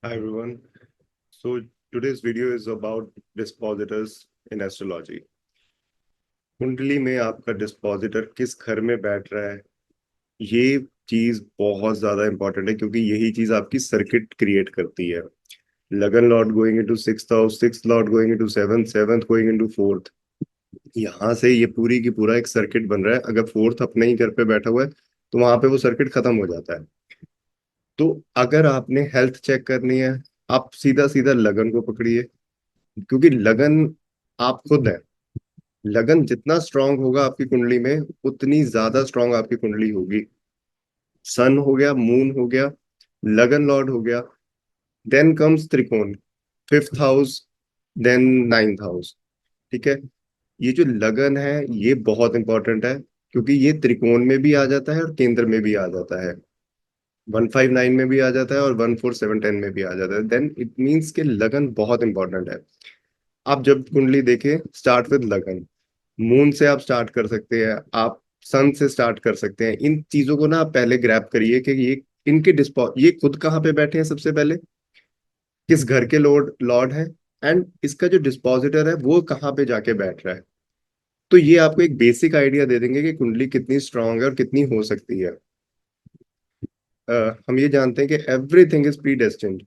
Hi everyone. So today's video is about dispositors in astrology. कुंडली में आपका dispositor किस घर में बैठ रहा है, ये चीज बहुत ज्यादा इंपॉर्टेंट है क्योंकि यही चीज आपकी सर्किट क्रिएट करती है। लगन Lord going into sixth house, sixth Lord going into seventh, seventh going into fourth. यहाँ से ये पूरी की पूरा एक सर्किट बन रहा है। अगर फोर्थ अपने ही घर पे बैठा हुआ है तो वहां पे वो सर्किट खत्म हो जाता है। तो अगर आपने हेल्थ चेक करनी है, आप सीधा सीधा लगन को पकड़िए, क्योंकि लगन आप खुद है। लगन जितना स्ट्रांग होगा आपकी कुंडली में, उतनी ज्यादा स्ट्रांग आपकी कुंडली होगी। सन हो गया, मून हो गया, लगन लॉर्ड हो गया, देन कम्स त्रिकोण, fifth house, then ninth house. ठीक है। ये जो लगन है ये बहुत इंपॉर्टेंट है, क्योंकि ये त्रिकोण में भी आ जाता है और केंद्र में भी आ जाता है। 159 में भी आ जाता है और 14710 में भी आ जाता है। देन इट मीन्स कि लगन बहुत इंपॉर्टेंट है। आप जब कुंडली देखें, स्टार्ट विद लगन। मून से आप स्टार्ट कर सकते हैं, आप सन से स्टार्ट कर सकते हैं। इन चीजों को ना आप पहले ग्रैब करिए कि ये खुद कहाँ पे बैठे हैं, सबसे पहले किस घर के लॉर्ड लॉर्ड है, एंड इसका जो डिस्पोजिटर है वो कहाँ पे जाके बैठ रहा है। तो ये आपको एक बेसिक आइडिया दे देंगे कि कुंडली कितनी स्ट्रांग है और कितनी हो सकती है। हम ये जानते हैं कि everything is pre destined,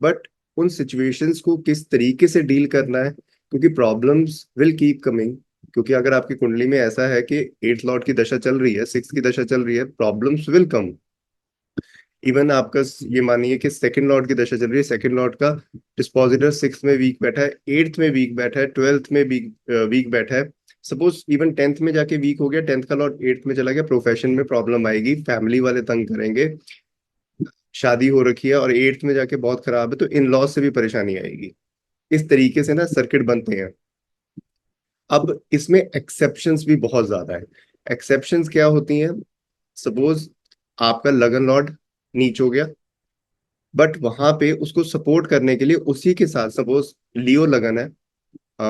but उन सिचुएशंस को किस तरीके से डील करना है, क्योंकि प्रॉब्लम्स विल कीप कमिंग। क्योंकि अगर आपकी कुंडली में ऐसा है कि एट लॉर्ड की दशा चल रही है, सिक्स की दशा चल रही है, प्रॉब्लम्स विल कम। इवन आपका ये मानिए कि सेकंड लॉर्ड की दशा चल रही है, सेकंड लॉर्ड का डिस्पोजिटर सिक्स में वीक बैठा है, एट्थ में वीक बैठा है, ट्वेल्थ में वीक बैठा है। सपोज इवन टेंथ में जाके वीक हो गया, टेंथ का लॉर्ड एट्थ में चला गया, प्रोफेशन में प्रॉब्लम आएगी, फैमिली वाले तंग करेंगे। शादी हो रखी है और एट्थ में जाके बहुत खराब है तो इन लॉज से भी परेशानी आएगी। इस तरीके से ना सर्किट बनते हैं। अब इसमें एक्सेप्शंस भी बहुत ज्यादा है। एक्सेप्शंस क्या होती हैं? सपोज आपका लगन लॉर्ड नीच हो गया, बट वहां पे उसको सपोर्ट करने के लिए उसी के साथ, सपोज लियो लगन है,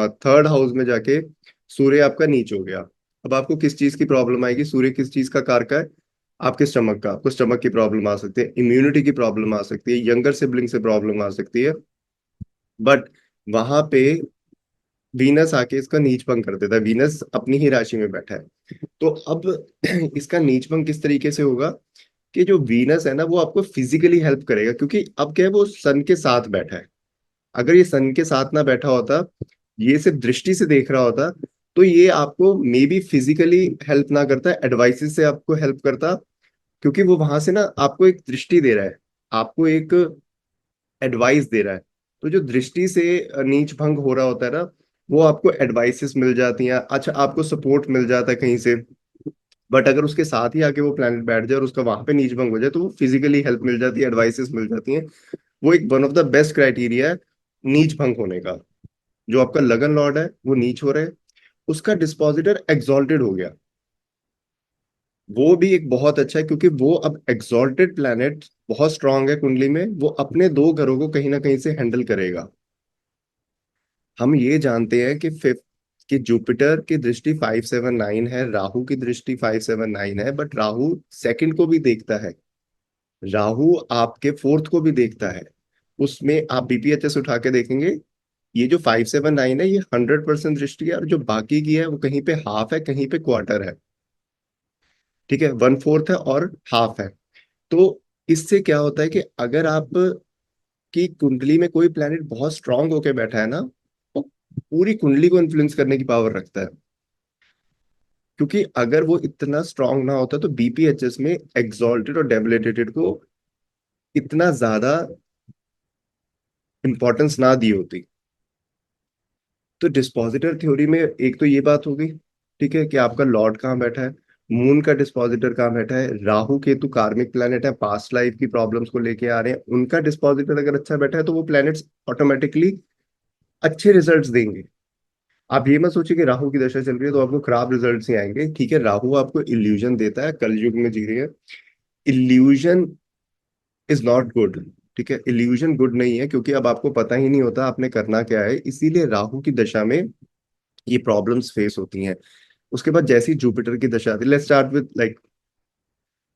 थर्ड हाउस में जाके सूर्य आपका नीच हो गया। अब आपको किस चीज की प्रॉब्लम आएगी? सूर्य किस चीज का कारक है? आपके स्टमक का। आपको स्टमक की प्रॉब्लम आ सकती है, इम्यूनिटी की प्रॉब्लम आ सकती है, यंगर सिबलिंग से प्रॉब्लम आ सकती है। बट वहां पे वीनस आके इसका नीचभंग कर देता है। वीनस अपनी ही राशि में बैठा है। तो अब इसका नीचभंग किस तरीके से होगा कि जो वीनस है ना वो आपको फिजिकली हेल्प करेगा, क्योंकि अब क्या है, वो सन के साथ बैठा है। अगर ये सन के साथ ना बैठा होता, ये सिर्फ दृष्टि से देख रहा होता, तो ये आपको मे बी फिजिकली हेल्प ना करता, एडवाइसेस से आपको हेल्प करता। क्योंकि वो वहां से ना आपको एक दृष्टि दे रहा है, आपको एक एडवाइस दे रहा है। तो जो दृष्टि से नीच भंग हो रहा होता है ना, वो आपको एडवाइसेस मिल जाती हैं, अच्छा आपको सपोर्ट मिल जाता है कहीं से। बट अगर उसके साथ ही आके वो प्लैनेट बैठ जाए और उसका वहां पे नीच भंग हो जाए, तो वो फिजिकली हेल्प मिल जाती है, एडवाइसेस मिल जाती हैं। वो एक one of the best criteria है नीच भंग होने का। जो आपका लगन लॉर्ड है वो नीच हो रहा है, उसका डिस्पोजिटर एक्सॉल्टेड हो गया, वो भी एक बहुत अच्छा है, क्योंकि वो अब एक्सॉल्टेड प्लैनेट बहुत स्ट्रांग है कुंडली में, वो अपने दो घरों को कहीं ना कहीं से हैंडल करेगा। हम ये जानते हैं कि फिफ्थ कि जुपिटर की दृष्टि 579 है, राहु की दृष्टि 579 है, बट राहु सेकंड को भी देखता है, राहु आपके फोर्थ को भी देखता है। उसमें आप बीपीएचएस उठा के देखेंगे, ये जो 579 है ये 100% दृष्टि है, और जो बाकी की है वो कहीं पे हाफ है, कहीं पे क्वार्टर है। ठीक है, वन फोर्थ है और हाफ है। तो इससे क्या होता है कि अगर आप की कुंडली में कोई प्लैनेट बहुत स्ट्रांग होके बैठा है ना, वो पूरी कुंडली को इन्फ्लुएंस करने की पावर रखता है। क्योंकि अगर वो इतना स्ट्रांग ना होता तो बीपीएचएस में एक्सॉल्टेड और डेबिलिटेटेड को इतना ज्यादा इंपॉर्टेंस ना दी होती। तो डिस्पोजिटर थ्योरी में एक तो ये बात होगी, ठीक है, कि आपका लॉर्ड कहाँ बैठा है, मून का डिस्पोजिटर कहाँ बैठा है, राहु केतु कार्मिक प्लैनेट है, पास्ट लाइफ की प्रॉब्लम्स को लेके आ रहे हैं, उनका डिस्पोजिटर अगर अच्छा बैठा है तो वो प्लैनेट्स ऑटोमेटिकली अच्छे रिजल्ट्स देंगे। आप ये मत सोचिए कि राहु की दशा चल रही है तो आपको खराब रिजल्ट्स ही आएंगे। ठीक है, राहु आपको इल्यूजन देता है, कलयुग में जी रही है। Illusion is not good. ठीक है, इल्यूजन गुड नहीं है, क्योंकि अब आपको पता ही नहीं होता आपने करना क्या है, इसीलिए राहु की दशा में ये प्रॉब्लम्स फेस होती हैं। उसके बाद जैसी जुपिटर की दशा आती है, लेट्स स्टार्ट विद लाइक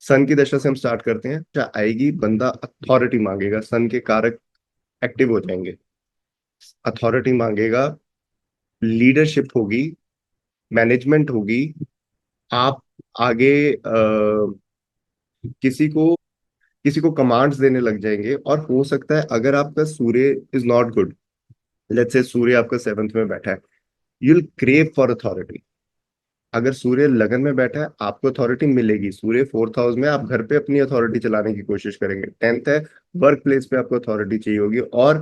सन की दशा से हम स्टार्ट करते हैं। क्या आएगी, बंदा अथॉरिटी मांगेगा, सन के कारक एक्टिव हो जाएंगे, अथॉरिटी मांगेगा, लीडरशिप होगी, मैनेजमेंट होगी। आप आगे किसी को किसी को कमांड्स देने लग जाएंगे। और हो सकता है अगर आपका Surya is not good, let's say Surya आपका सेवंथ में बैठा है, you will crave for authority. अगर सूर्य लगन में बैठा है आपको अथॉरिटी मिलेगी, सूर्य फोर्थ हाउस में, आप घर पे अपनी अथॉरिटी चलाने की कोशिश करेंगे। टेंथ है, वर्क प्लेस पे आपको अथॉरिटी चाहिए होगी, और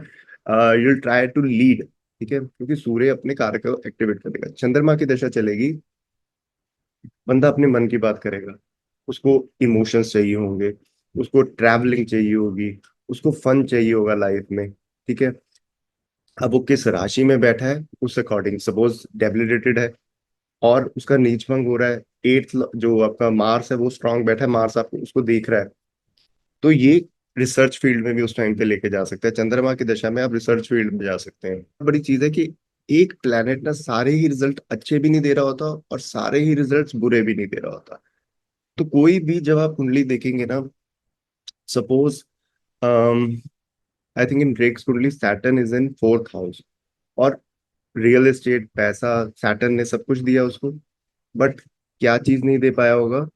you will try to lead. ठीक है, क्योंकि सूर्य अपने कार्य को एक्टिवेट करेगा। चंद्रमा की दशा चलेगी, बंदा अपने मन की बात करेगा, उसको इमोशंस चाहिए होंगे, उसको ट्रैवलिंग चाहिए होगी, उसको फन चाहिए होगा लाइफ में। ठीक है, अब वो किस राशि में बैठा है उस अकॉर्डिंग, सपोज डेबिलिटेटेड है और उसका नीचभंग हो रहा है, एट्थ जो आपका मार्स है वो स्ट्रांग बैठा है, मार्स आपको उसको देख रहा है, तो ये रिसर्च फील्ड में भी उस टाइम पे लेके जा सकता है। चंद्रमा की दशा में आप रिसर्च फील्ड में जा सकते हैं। बड़ी चीज है कि एक प्लेनेट ना सारे ही रिजल्ट अच्छे भी नहीं दे रहा होता और सारे ही रिजल्ट्स बुरे भी नहीं दे रहा होता। तो कोई भी जब आप कुंडली देखेंगे ना, सपोज आई थिंक इन ड्रेक्स कुंडली Saturn is in fourth house, और रियल एस्टेट, पैसा, सैटर्न ने सब कुछ दिया उसको, बट क्या चीज नहीं दे पाया होगा?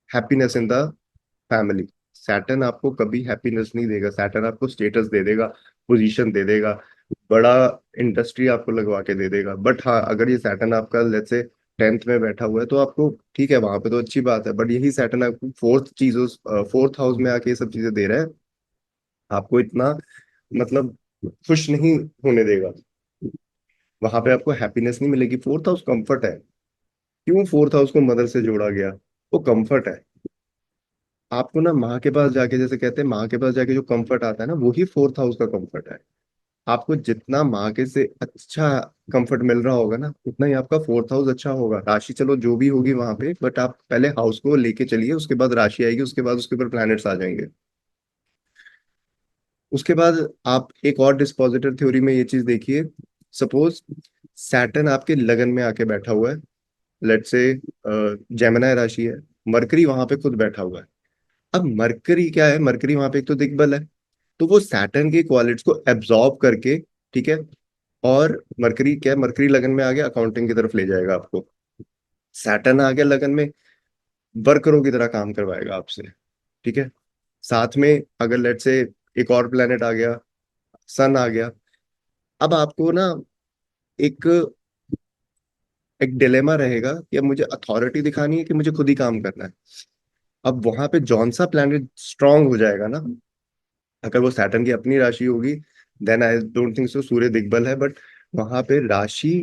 Happiness in the family. Saturn आपको कभी हैप्पीनेस नहीं देगा, सैटर्न आपको स्टेटस दे देगा, पोजीशन दे देगा, बड़ा इंडस्ट्री आपको लगवा के दे देगा। बट हाँ, अगर ये सैटर्न आपका लेट्स से टेंथ में बैठा हुआ है तो आपको ठीक है, वहां पे तो अच्छी बात है, बट यही सैटर्न आपको फोर्थ हाउस में आके ये सब चीजें दे रहा है, आपको इतना मतलब खुश नहीं होने देगा। वहां पे आपको हैप्पीनेस नहीं मिलेगी। फोर्थ हाउस कंफर्ट है। क्यों फोर्थ हाउस को मदर से जोड़ा गया? वो कंफर्ट है। आपको ना माँ के पास जाके, जैसे कहते हैं माँ के पास जाके जो कंफर्ट आता है ना, वही फोर्थ हाउस का कंफर्ट है। आपको जितना माँ के से अच्छा कंफर्ट मिल रहा होगा ना, उतना ही आपका फोर्थ हाउस अच्छा होगा। राशि चलो जो भी होगी वहां पे, बट आप पहले हाउस को लेके चलिए, उसके बाद राशि आएगी, उसके बाद उसके ऊपर प्लैनेट्स आ जाएंगे। उसके बाद आप एक और डिस्पोजिटर थ्योरी में ये चीज देखिए, सपोज सैटर्न आपके लगन में आके बैठा हुआ है, लेट्स से जेमिनी राशि है, मरकरी वहां पे खुद बैठा हुआ है। अब मरकरी क्या है? मरकरी वहां पे एक तो दिग्बल है, तो वो सैटर्न की क्वालिटीज को एब्जॉर्ब करके, ठीक है, और मरकरी क्या है? मरकरी लगन में आ गया, अकाउंटिंग की तरफ ले जाएगा आपको। सैटर्न आ गया लगन में, वर्करों की तरह काम करवाएगा आपसे। ठीक है, साथ में अगर लेट से एक और प्लेनेट आ गया, सन आ गया, अब आपको ना एक एक डिलेमा रहेगा कि अब मुझे अथॉरिटी दिखानी है कि मुझे खुद ही काम करना है। अब वहां पे जौन सा प्लेनेट स्ट्रांग हो जाएगा ना, अगर वो सैटर्न की अपनी राशि होगी, then I don't think so Surya दिग्बल है, बट वहां पे राशि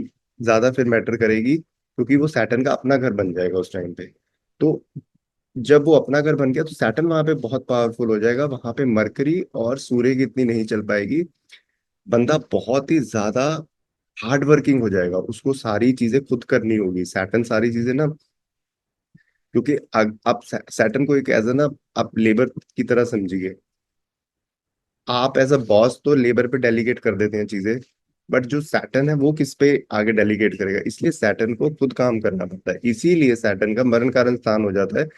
ज्यादा फिर मैटर करेगी, क्योंकि वो सैटर्न का अपना घर बन जाएगा उस टाइम पे। तो जब वो अपना घर बन गया तो सैटर्न वहां पे बहुत पावरफुल हो जाएगा, वहां पे मरकरी और सूर्य की इतनी नहीं चल पाएगी। बंदा बहुत ही ज्यादा हार्ड वर्किंग हो जाएगा, उसको सारी चीजें खुद करनी होगी, सैटर्न सारी चीजें ना, क्योंकि आप सैटर्न को एक एज ना आप लेबर की तरह समझिए। आप एज अ बॉस तो लेबर पे डेलीगेट कर देते हैं चीजें, बट जो सैटर्न है वो किस पे आगे डेलीगेट करेगा? इसलिए सैटर्न को खुद काम करना पड़ता है, इसीलिए सैटर्न का मरण कारण स्थान हो जाता है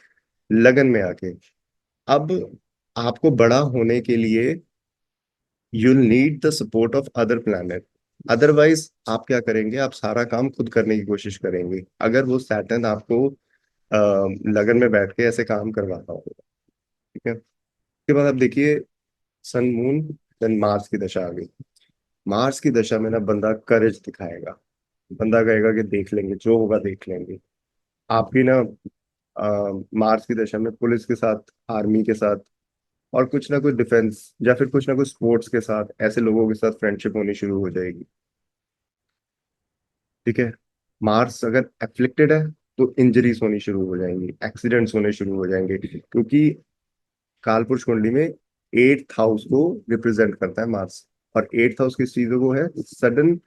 लगन में आके। अब आपको बड़ा होने के लिए you'll need the support of other planet. Otherwise आप क्या करेंगे? आप सारा काम खुद करने की कोशिश करेंगे, अगर वो सैटर्न आपको लगन में बैठ के ऐसे काम करवाता होगा। ठीक है, उसके बाद आप देखिए सन मून, देन मार्स की दशा आ गई। मार्स की दशा में ना बंदा करेज दिखाएगा, बंदा कहेगा कि देख लेंगे, जो होगा देख लेंगे। आपकी ना मार्स की दशा में पुलिस के साथ, आर्मी के साथ, और कुछ ना कुछ डिफेंस या फिर कुछ ना कुछ स्पोर्ट्स के साथ, ऐसे लोगों के साथ फ्रेंडशिप होनी शुरू हो जाएगी। ठीक है, मार्स अगर एफ्लिक्टेड है तो इंजरीज होनी शुरू हो जाएंगी, एक्सीडेंट्स होने शुरू हो जाएंगे, क्योंकि कालपुरुष कुंडली में एट्थ हाउस को रिप्रेजेंट करता है मार्स। और एट्थ हाउस किस चीजों को है? Sudden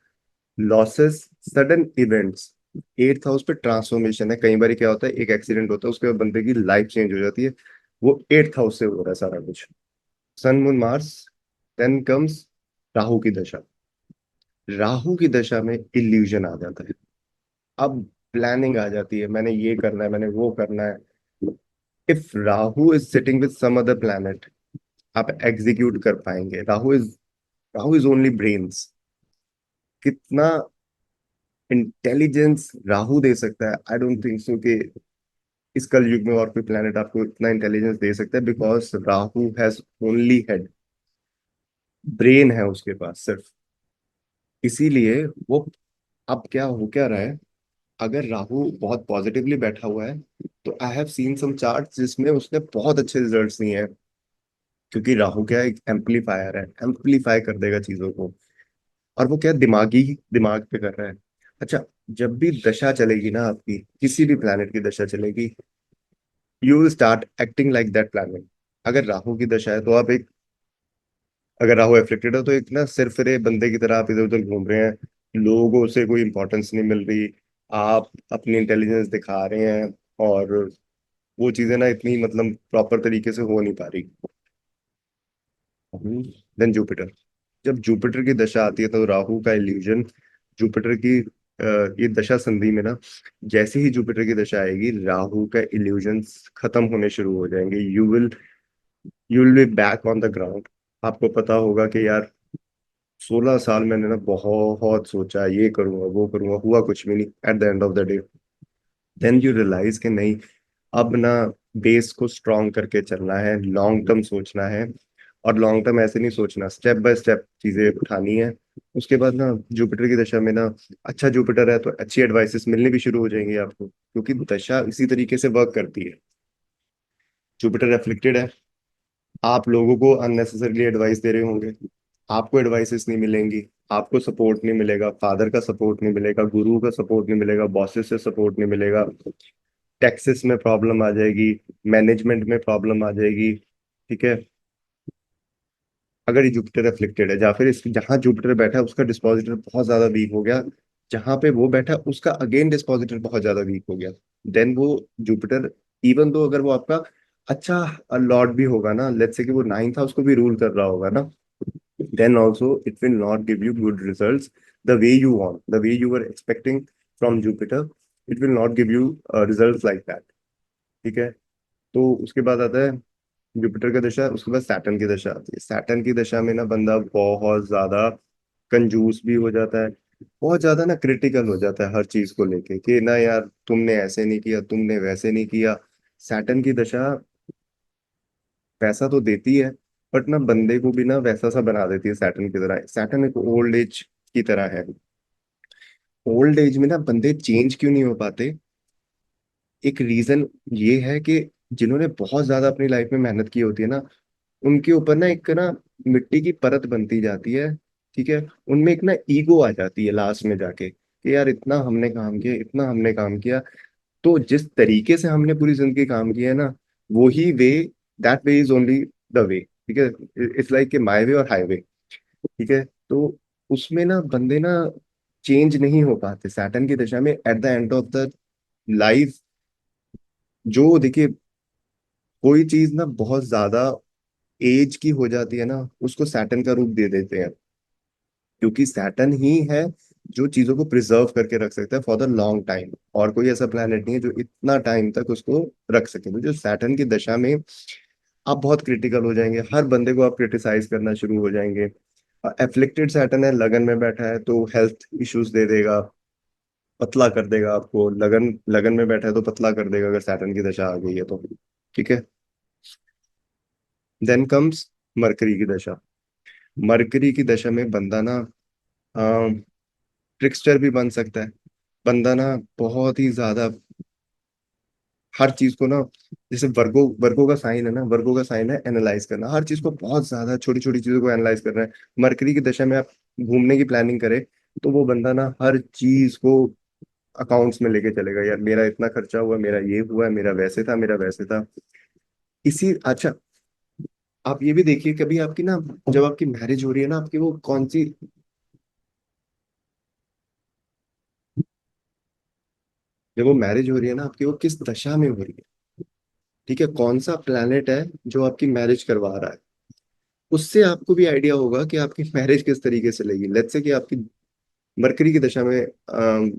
losses, sudden events. Eighth house पे ट्रांसफॉर्मेशन है। कई बार क्या होता है, एक एक्सीडेंट होता है, उसके बाद बंदे की लाइफ चेंज हो जाती है, वो एट्थ हाउस से हो रहा है सारा कुछ। Sun moon Mars, then comes Rahu की दशा। राहु की दशा में इल्यूजन आ जाता है। अब प्लानिंग आ जाती है, मैंने ये करना है, मैंने वो करना है। If Rahu is sitting with some other planet, आप एग्जीक्यूट कर पाएंगे। Rahu is Rahu is only brains. कितना इंटेलिजेंस राहु दे सकता है, आई डोंट थिंक सो कि इस कल युग में और कोई प्लेनेट आपको इतना इंटेलिजेंस दे सकता है, because Rahu has only head, brain है उसके पास सिर्फ। इसीलिए वो, अब क्या हो क्या रहा है, अगर राहु बहुत पॉजिटिवली बैठा हुआ है तो I have seen some charts जिसमें उसने बहुत अच्छे रिजल्ट्स दिए हैं, क्योंकि राहु क्या है, एक एम्पलीफायर है, एम्पलीफाई कर देगा चीजों को। और वो क्या दिमागी दिमाग पे कर रहा है। अच्छा, जब भी दशा चलेगी ना आपकी, किसी भी प्लैनेट की दशा चलेगी, you will start acting like that planet. अगर राहु की दशा है तो आप एक, अगर राहु एफ्लिक्टेड है तो एक ना सिरफिरे बंदे की तरह आप इधर उधर घूम रहे हैं, लोगों से कोई इंपॉर्टेंस नहीं मिल रही, आप अपनी इंटेलिजेंस दिखा रहे हैं, और वो चीजें ना इतनी मतलब प्रॉपर तरीके से हो नहीं पा रही। देन जुपिटर, जब जुपिटर की दशा आती है तो राहु का इल्यूजन, जुपिटर की ये दशा संधि में ना, जैसे ही जुपिटर की दशा आएगी राहु का इल्यूजन्स खत्म होने शुरू हो जाएंगे। You will be back on the ground. आपको पता होगा कि यार 16 साल मैंने ना बहुत सोचा, ये करूंगा वो करूंगा, हुआ कुछ भी नहीं at the end of the day. Then you realise कि नहीं, अब ना बेस को स्ट्रॉन्ग करके चलना है, लॉन्ग टर्म सोचना है। और लॉन्ग टर्म ऐसे नहीं सोचना, स्टेप बाय स्टेप चीजें उठानी है। उसके बाद ना जुपिटर की दशा में ना, अच्छा जुपिटर है तो अच्छी एडवाइसेस मिलनी भी शुरू हो जाएंगी आपको, क्योंकि दशा इसी तरीके से वर्क करती है। जुपिटर एफ्लिक्टेड है, आप लोगों को अननेसेसरली एडवाइस दे रहे होंगे, आपको एडवाइसेस नहीं मिलेंगी, आपको सपोर्ट नहीं मिलेगा, फादर का सपोर्ट नहीं मिलेगा, गुरु का सपोर्ट नहीं मिलेगा, बॉसेस से सपोर्ट नहीं मिलेगा, टैक्सेस में प्रॉब्लम आ जाएगी, मैनेजमेंट में प्रॉब्लम आ जाएगी। ठीक है, अगर ये जुपिटर एफ्लिक्टेड है, या फिर इस जहां जुपिटर बैठा है उसका डिस्पोजिटर बहुत ज्यादा वीक हो गया, जहां पे वो बैठा है उसका अगेन डिस्पोजिटर बहुत ज्यादा वीक हो गया, देन वो जुपिटर, इवन दो अगर वो आपका अच्छा लॉर्ड भी होगा ना, लेट्स से कि वो 9th हाउस को भी रूल कर रहा होगा ना, then also it will not give you good results the way you want, the way you were expecting from Jupiter. It will not give you results like that. ठीक है, तो उसके बाद आता है जुपिटर का दशा, उसके बाद सैटर्न की दशा आती है। सैटर्न की दशा में ना बंदा बहुत ज्यादा कंजूस भी हो जाता है, बहुत ज्यादा ना क्रिटिकल हो जाता है हर चीज को लेके, कि ना यार तुमने ऐसे नहीं किया, तुमने वैसे नहीं किया। सैटर्न की दशा पैसा तो देती है, बट ना बंदे को भी ना वैसा सा बना देती है सैटर्न की तरह। सैटर्न एक ओल्ड एज की तरह है। ओल्ड एज में ना बंदे चेंज क्यों नहीं हो पाते, एक रीजन ये है कि जिन्होंने बहुत ज्यादा अपनी लाइफ में मेहनत की होती है ना, उनके ऊपर ना एक ना मिट्टी की परत बनती जाती है। ठीक है, उनमें एक ना ईगो आ जाती है लास्ट में जाके, कि यार इतना हमने काम किया, इतना हमने काम किया, तो जिस तरीके से हमने पूरी जिंदगी काम किया है ना, वो ही way, that way is only the way. ठीक है, इट्स लाइक माई वे और हाईवे। ठीक है, तो उसमें ना बंदे ना चेंज नहीं हो पाते सैटर्न की दिशा में eight the end of the life. जो देखिए, कोई चीज ना बहुत ज्यादा एज की हो जाती है ना, उसको सैटर्न का रूप दे देते हैं, क्योंकि सैटर्न ही है जो चीजों को प्रिजर्व करके रख सकता है फॉर द लॉन्ग टाइम। और कोई ऐसा प्लेनेट नहीं है जो इतना टाइम तक उसको रख सके। तो जो सैटर्न की दशा में आप बहुत क्रिटिकल हो जाएंगे, हर बंदे को आप क्रिटिसाइज करना शुरू हो जाएंगे। एफ्लिक्टेड सैटर्न है, लगन में बैठा है तो हेल्थ इश्यूज दे देगा, पतला कर देगा आपको, लगन लगन में बैठा है तो पतला कर देगा अगर सैटर्न की दशा आ गई है तो। ठीक है, देन कम्स मरकरी की दशा। मरकरी की दशा में बंदा ना ट्रिक्स्टर भी बन सकता है, बंदा ना बहुत ही ज्यादा हर चीज को ना, जैसे वर्गो वर्गो का साइन है ना, वर्गो का साइन है एनालाइज करना, हर चीज को बहुत ज्यादा छोटी छोटी चीजों को एनालाइज कर रहा है। मरकरी की दशा में आप घूमने की प्लानिंग करें तो वो बंदा ना हर चीज को अकाउंट्स में लेके चलेगा, यार मेरा इतना खर्चा हुआ, मेरा ये हुआ, मेरा वैसे था, मेरा वैसे था। इसी अच्छा, आप ये भी देखिए कभी आपकी ना, जब आपकी मैरिज हो रही है ना, आपकी वो कौन सी, जब वो मैरिज हो रही है ना आपकी, वो किस दशा में हो रही है। ठीक है, कौन सा प्लेनेट है जो आपकी मैरिज करवा रहा है, उससे आपको भी आइडिया होगा कि आपकी मैरिज किस तरीके से लेगी। लेट्स से कि आपकी मरकरी की दशा में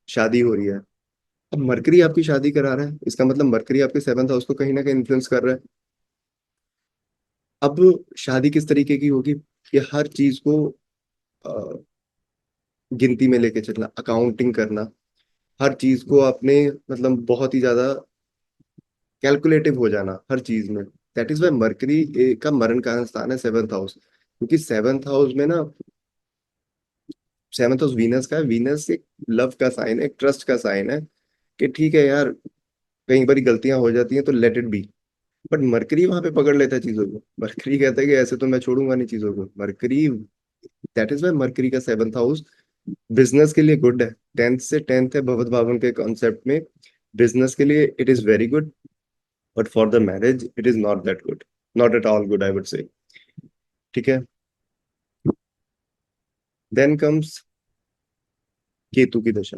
शादी हो रही है, अब मरकरी आपकी शादी करा रहा है, इसका मतलब मरकरी आपके 7th हाउस को कहीं ना कहीं इन्फ्लुएंस कर रहा है। अब शादी किस तरीके की होगी, कि हर चीज को अ, गिनती में लेके चलना, अकाउंटिंग करना, हर चीज को अपने मतलब बहुत ही ज्यादा कैलकुलेटिव हो जाना हर चीज में। दैट इज वाई मरकरी का मरण का स्थान है सेवंथ हाउस, क्योंकि सेवंथ हाउस में ना, सेवंथ हाउस वीनस का है। वीनस एक लव का साइन है, एक ट्रस्ट का साइन है कि ठीक है यार, कई बार गलतियां हो जाती हैं तो let it be. But mercury वहां पे पकड़ लेता है चीजों को। मरकरी कहता है कि ऐसे तो मैं छोड़ूंगा नहीं चीजों को। Mercury, that is why Mercury का सेवंथ हाउस बिजनेस के लिए गुड है। टेंथ से टेंथ है भगवत भावन के कॉन्सेप्ट में, बिजनेस के लिए it is very good, but for the marriage it is not that good, not at all good I would say. ठीक है। देन कम्स केतु की दशा।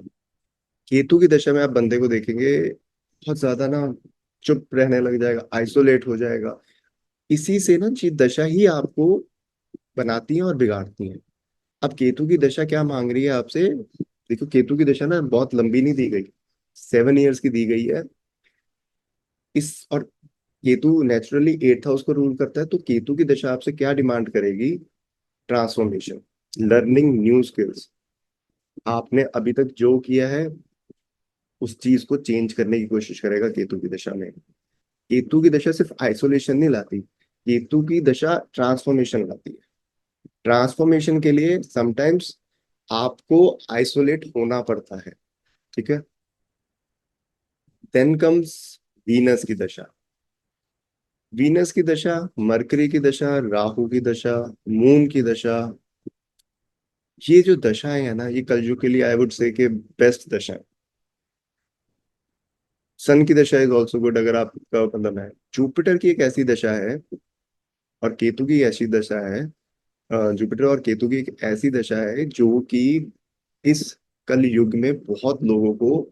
केतु की दशा में आप बंदे को देखेंगे बहुत ज्यादा ना चुप रहने लग जाएगा, आइसोलेट हो जाएगा। इसी से ना जी दशा ही आपको बनाती है और बिगाड़ती है। अब केतु की दशा क्या मांग रही है आपसे? देखो केतु की दशा ना बहुत लंबी नहीं दी गई, 7 ईयर्स की दी गई है। इस और केतु नेचुरली 8th हाउस को रूल करता है, तो केतु की दशा आपसे क्या डिमांड करेगी? Transformation, learning new skills. आपने अभी तक जो किया है उस चीज को चेंज करने की कोशिश करेगा केतु की दशा में। केतु की दशा सिर्फ आइसोलेशन नहीं लाती, केतु की दशा ट्रांसफॉर्मेशन लाती है। ट्रांसफॉर्मेशन के लिए समटाइम्स आपको आइसोलेट होना पड़ता है। ठीक है। देन कम्स वीनस की दशा। वीनस की दशा, मरकरी की दशा, राहु की दशा, मून की दशा, ये जो दशाएं है ना, ये कलयुग के लिए आई वुड से कि बेस्ट दशा है। सन की दशा इज ऑल्सो गुड अगर आपका मतलब है। जुपिटर की एक ऐसी दशा है और केतु की ऐसी दशा है, जुपिटर और केतु की एक ऐसी दशा है जो कि इस कल युग में बहुत लोगों को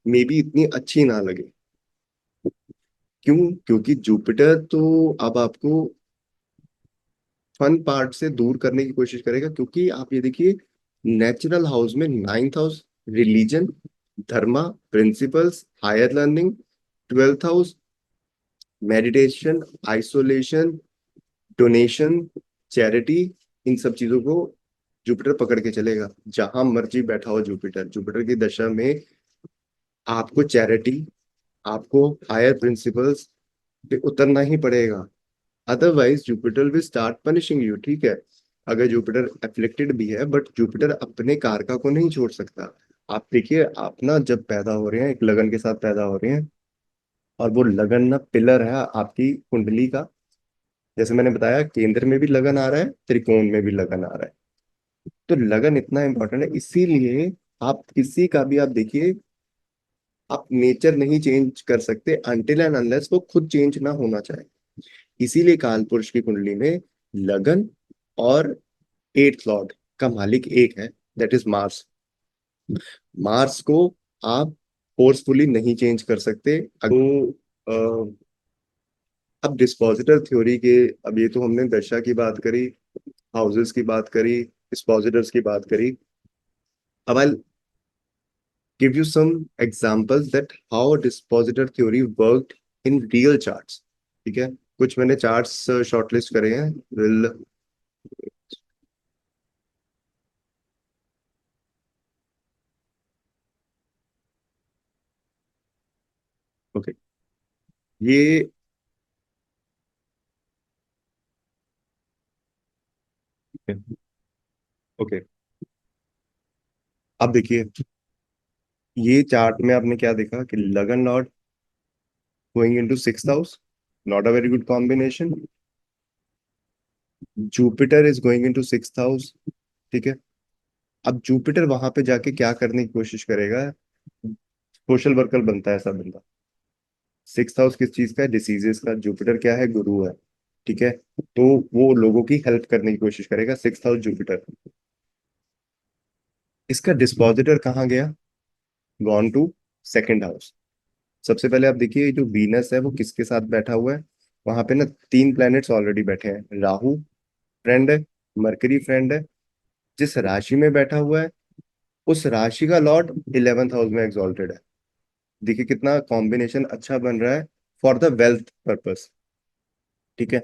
मे बी इतनी अच्छी ना लगे। क्यों? क्योंकि जुपिटर तो अब आपको फन पार्ट से दूर करने की कोशिश करेगा। क्योंकि आप ये देखिए, नेचुरल हाउस में 9th house religion, dharma, principles, higher learning, 12th house meditation, isolation, donation, charity, इन सब चीजों को जुपिटर पकड़ के चलेगा। जहां मर्जी बैठा हो जुपिटर, जुपिटर की दशा में आपको चैरिटी, आपको हायर प्रिंसिपल्स पे उतरना ही पड़ेगा। Otherwise Jupiter will start punishing you. ठीक है। अगर जुपिटर एफ्लिक्टेड भी है, बट जुपिटर अपने कारका को नहीं छोड़ सकता। आप देखिए, आप ना जब पैदा हो रहे हैं एक लगन के साथ पैदा हो रहे हैं, और वो लगन ना पिलर है आपकी कुंडली का। जैसे मैंने बताया, केंद्र में भी लगन आ रहा है, त्रिकोण में भी लगन आ रहा है। तो लगन इतना इंपॉर्टेंट है, इसीलिए आप किसी का भी आप देखिए, आप नेचर नहीं चेंज कर सकते अनटिल एंड अनलेस वो खुद चेंज ना होना चाहे। इसीलिए काल पुरुष की कुंडली में लगन और 8th लॉर्ड का मालिक एक है, दैट इज मार्स। मार्स को आप फोर्सफुली नहीं चेंज कर सकते। तो अब डिस्पोजिटर थ्योरी के, अब ये तो हमने दशा की बात करी, हाउसेस की बात करी, डिस्पोजिटर्स की बात करी। अब आई give you some examples that how a dispositor theory worked in real charts. ठीक है। कुछ मैंने चार्ट्स शॉर्टलिस्ट करे हैं। Will okay. ये ओके। अब देखिए, ये चार्ट में आपने क्या देखा कि लगन Lord going into 6th house, not a very good combination. Jupiter is going into 6th house. ठीक है। अब जुपिटर वहां पे जाके क्या करने की कोशिश करेगा? सोशल वर्कर बनता है ऐसा बंदा। 6th हाउस किस चीज का है? डिसीजेस का। जुपिटर क्या है? गुरु है। ठीक है। तो वो लोगों की हेल्प करने की कोशिश करेगा, 6th हाउस जुपिटर। इसका डिस्पोजिटर कहाँ गया? Gone to 2nd house. सबसे पहले आप देखिए, ये जो वीनस है वो किसके साथ बैठा हुआ है? वहां पे ना 3 प्लैनेट्स ऑलरेडी बैठे हैं। राहु फ्रेंड है, मरकरी फ्रेंड है। जिस राशि में बैठा हुआ है उस राशि का लॉर्ड 11th हाउस में एग्जॉल्टेड है। देखिए कितना कॉम्बिनेशन अच्छा बन रहा है फॉर द वेल्थ पर्पस। ठीक है।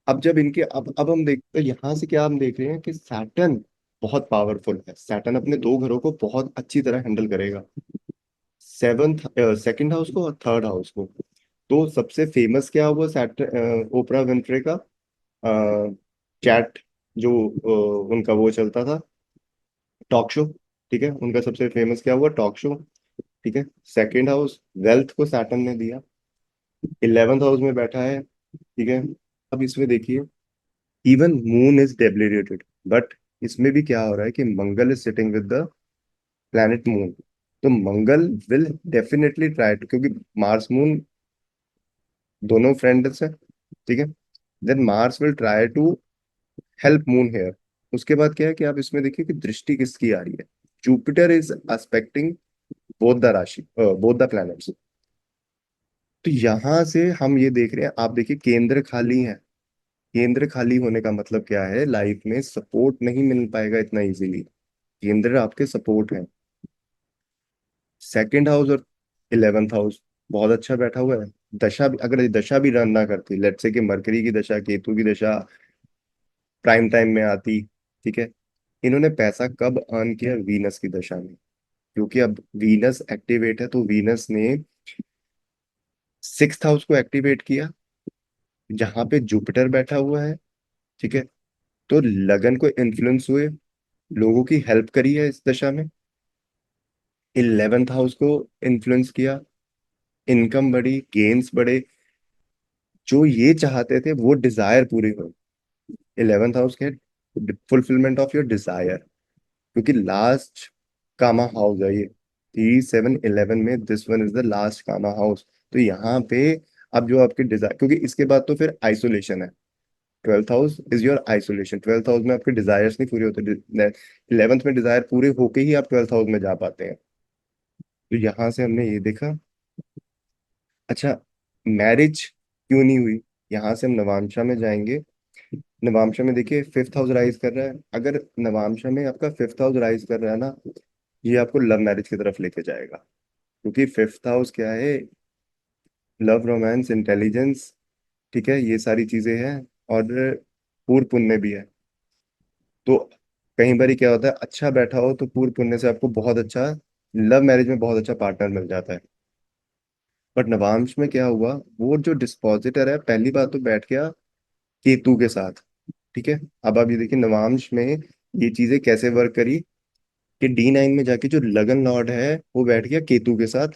अब जब इनके अब हम देखते हैं यहाँ से क्या हम देख रहे हैं कि सैटर्न बहुत पावरफुल है। सैटर्न अपने दो घरों को बहुत अच्छी तरह हैंडल करेगा, सेवंथ सेकंड हाउस को और थर्ड हाउस को। तो सबसे फेमस क्या हुआ सैटर्न, ओपरा विंफ्रे का चैट, जो उनका वो चलता था, टॉक शो। ठीक है, उनका सबसे फेमस क्या हुआ, टॉक शो। ठीक है, सेकंड हाउस वेल्थ को सैटर्न ने दिया, 11th हाउस में बैठा है। ठीक है, अब इसमें देखिए, even moon is debilitated, but इसमें भी क्या हो रहा है कि Mangal is sitting with the planet moon. तो Mangal will definitely try to, क्योंकि मार्स मून दोनों फ्रेंड्स हैं। ठीक है, then Mars will try to help moon here. उसके बाद क्या है कि आप इसमें देखिए कि दृष्टि किसकी आ रही है, Jupiter is expecting both the राशि, बोथ द प्लैनेट्स। तो यहां से हम ये देख रहे हैं, आप देखिए केंद्र खाली है। केंद्र खाली होने का मतलब क्या है, लाइफ में सपोर्ट नहीं मिल पाएगा इतना इजीली। केंद्र आपके सपोर्ट है। सेकंड हाउस और 11th हाउस बहुत अच्छा बैठा हुआ है। दशा भी, अगर ये दशा भी रन ना करती, लेट्स से कि मरकरी की दशा, केतु की दशा प्राइम टाइम में आती। ठीक है, इन्होंने पैसा कब अर्न किया, वीनस की दशा में। क्योंकि अब वीनस एक्टिवेट है, तो वीनस ने 6th हाउस को एक्टिवेट किया, जहां पे जुपिटर बैठा हुआ है। ठीक है, तो लगन को इन्फ्लुएंस हुए, लोगों की हेल्प करी है इस दशा में। 11th हाउस को इन्फ्लुएंस किया, इनकम बढ़ी, गेन्स बढ़े, जो ये चाहते थे वो डिजायर पूरे हुए। 11th हाउस के फुलफिलमेंट ऑफ योर डिजायर, क्योंकि लास्ट कामा हाउस है ये, 3 7 11 में this one is the last कामा हाउस। तो यहाँ पे अब जो आपके डिजायर, क्योंकि इसके बाद तो फिर आइसोलेशन है। 12th house is your isolation, 12th house में आपके डिजायर्स नहीं पूरे होते। 11th में डिजायर पूरे होके ही आप 12th हाउस में जा पाते हैं। तो यहाँ से हमने ये देखा। अच्छा, मैरिज क्यों नहीं हुई, यहाँ से हम नवांशा में जाएंगे। नवांशा में देखिए 5th हाउस राइज कर रहा है। अगर नवांशा में आपका 5th हाउस राइज कर रहा है ना, ये आपको लव मैरिज की तरफ लेके जाएगा। क्योंकि 5th हाउस क्या है, लव, रोमांस, इंटेलिजेंस। ठीक है, ये सारी चीजें हैं, और पूर्व पुण्य भी है। तो कई बार क्या होता है, अच्छा बैठा हो तो पूर्व पुण्य से आपको बहुत अच्छा, लव मैरिज में बहुत अच्छा पार्टनर मिल जाता है। बट नवांश में क्या हुआ, वो जो डिस्पोजिटर है पहली बात तो बैठ गया केतु के साथ। ठीक है, अब आप ये देखिए नवांश में ये चीजें कैसे वर्क करी, कि D9 में जाके जो लगन लॉर्ड है वो बैठ गया केतु के साथ।